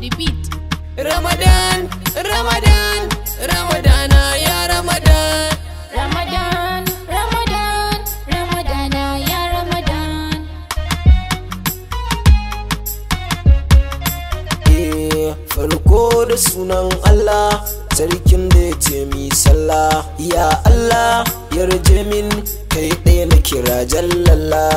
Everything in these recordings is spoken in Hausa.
on the beat. Ramadan, Ramadan, Ramadana, ya Ramadan. Ramadan, Ramadan, Ramadana, ya Ramadan. Farko da sunan Allah, sarkin da ya ce mi sallah. Ya Allah, yarje min kai ɗaya na kira jallalla.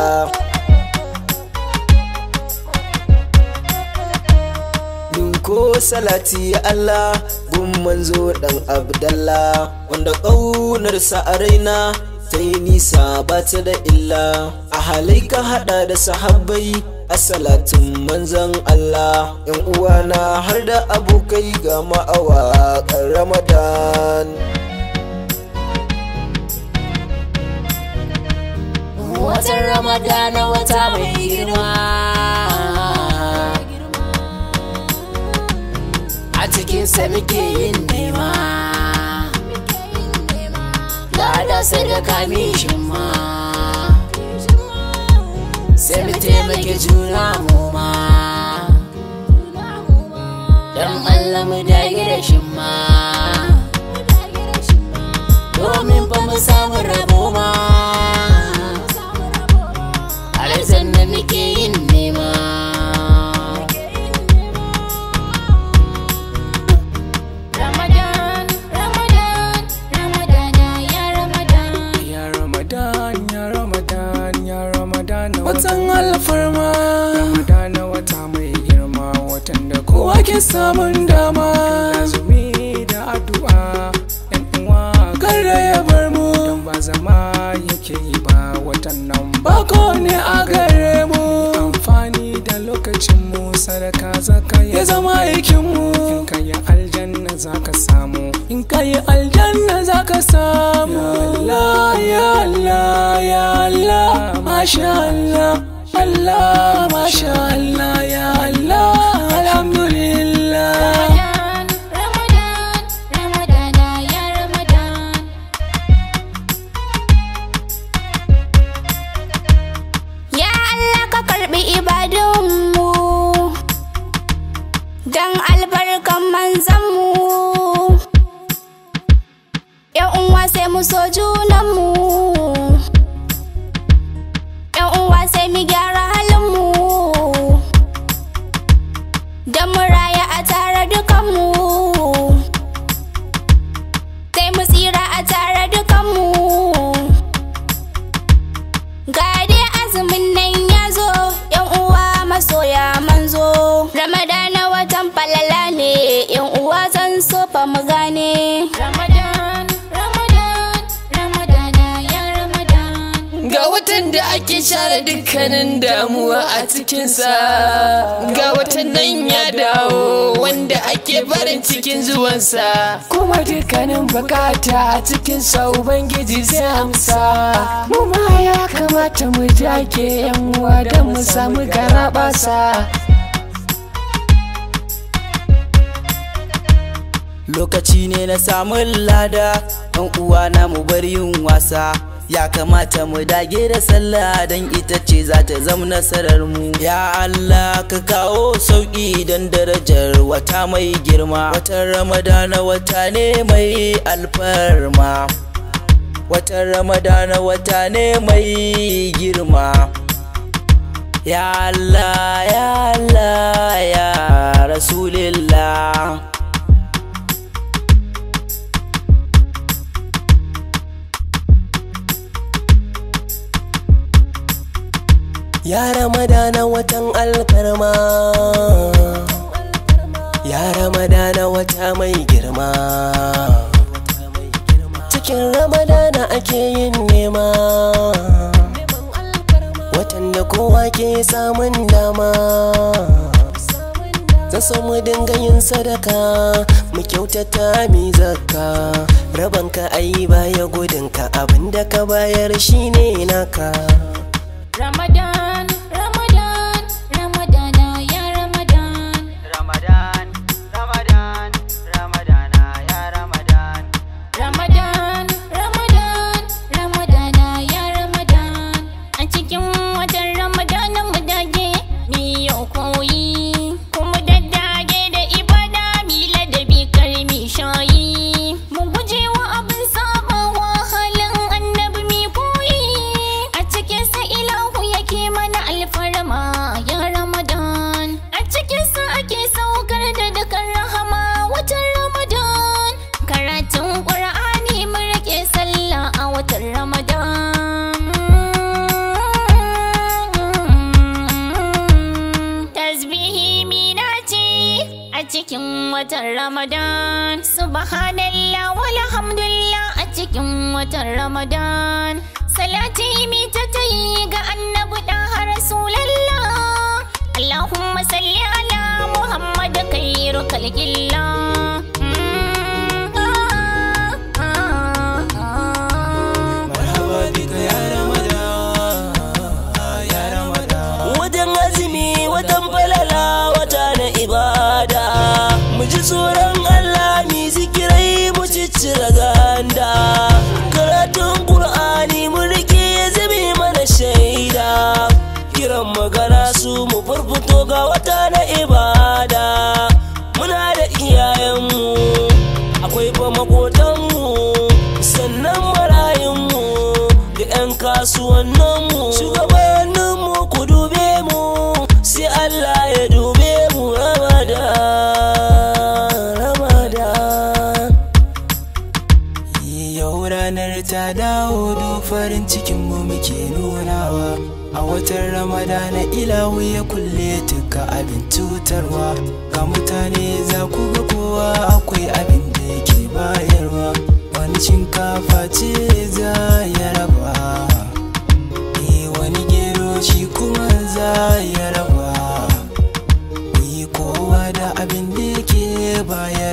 Ko salati ya Allah gun manzo dan Abdallah, wanda ƙaunarsa a raina ta yi nisa ba ta da illa. A halai ka hada da sahabbai a salatin manzan Allah, yan uwana har da abokai ga ma'awa kan Ramadan. Watan Ramadana wata mai girma, a cikinsa muke yin nema, lada sadaka mishin ma, sai mu taimake juna mu ma, don Allah mu dage da shi ma, domin fa mu samu rabo ma, aljanna muke yin nema. Watan alfarma Ramadana wata mai girma, watan da kowa ke samun dama. Lazumi da addu'a yan uwa kada ya bar mu, don ba zama yake yi ba watan nan bako ne a gare mu. Amfani da lokacin mu, sadaka zaka ya zama aikin mu. In ka yi aljanna zaka samu, in ka yi aljanna zaka samu. Ya Allah, ya Allah, ya Allah, masha Allah, Allah, masha Allah, ya Allah, alhamdulillah. Ramadan, Ramadan, Ramadana, ya Ramadan. Ya Allah ka karbi ibadunmu, dan albarkan manzanmu. Yan uwa sai mu so junanmu, yan uwa sai mu gyara halinmu, don mu raya a tare dukanmu, sai mu tsira a tare dukanmu. Ga dai azumin nan ya zo, yan uwa masoya manzo. Ramadana watan falala ne, yan uwa zan so fa mu gane. Ramadan, Ramadan, Ramadana, ya Ramadan. Ga watan da ake share dukkanin damuwa a cikinsa, ga watan nan ya dawo wanda ake farin cikin zuwansa, Kuma dukkanin bukata a cikinsa Ubangiji zai amsa. Mu ma ya kamata mu dage yan uwa don mu samu garabasa. Lokaci ne na samun lada, ɗan uwa na mu bar yin wasa. Ya kamata mu dage da sallah, don ita ce za ta zama nasarar mu. Ya Allah ka kawo sauƙi don darajar wata mai girma. Watan Ramadana wata ne mai alfarma, watan Ramadana wata ne mai girma. Ya Allah, ya Allah, ya Rasulillah. Ya Ramadana watan alfarma, ya Ramadana wata mai girma. Cikin Ramadana ake yin nema, watan da kowa ke samun dama. Zan so mu dinga yin sadaka, mu kyautata mi zakka. Rabanka ai baya gudunka, abinda ka bayar shine naka. Ramadan, Ramadan, Ramadana, ya Ramadan. Ramadan, Ramadan, Ramadana, ya Ramadan. Ramadan, Ramadan, Ramadana, ya Ramadan. A cikin watan Ramadana mu dage, mi yau koyi, kuma daddage da watan Ramadan. Subhanallah walhamdulillah a cikin watan Ramadan. Salati mi ta tayi ga annabi dan Rasulallah. Allahumma salli ala Muhammad khairu khalqillah. Marhaba bika ya Ramadan, ya Ramadan. Watan azumi, watan falala, wata na ibada. Mu ji tsoron Allah, mi zikirai, mu ciccire ganda. Karatun Qur'ani mu rike ya zame mana shaida. Kiran magana su mu furfuto ga wata na ibada. Muna da iyayenmu, akwai fa makotanmu, sannan marayunmu da 'yan kasuwanninmu. Shugabanninmu ku dube mu, sai Allah ya dube mu. Ramadan yau ranar ta dawo, duk farin cikinmu muke nunawa. A watan Ramadana ilahu ya kulle tuka abin cutarwa. Ga mutane za ku ga kowa akwai abin da yake bayarwa. Wani shinkafa ce za ya raba, wani gero shi kuma za ya raba. Kowa da abin da yake bayar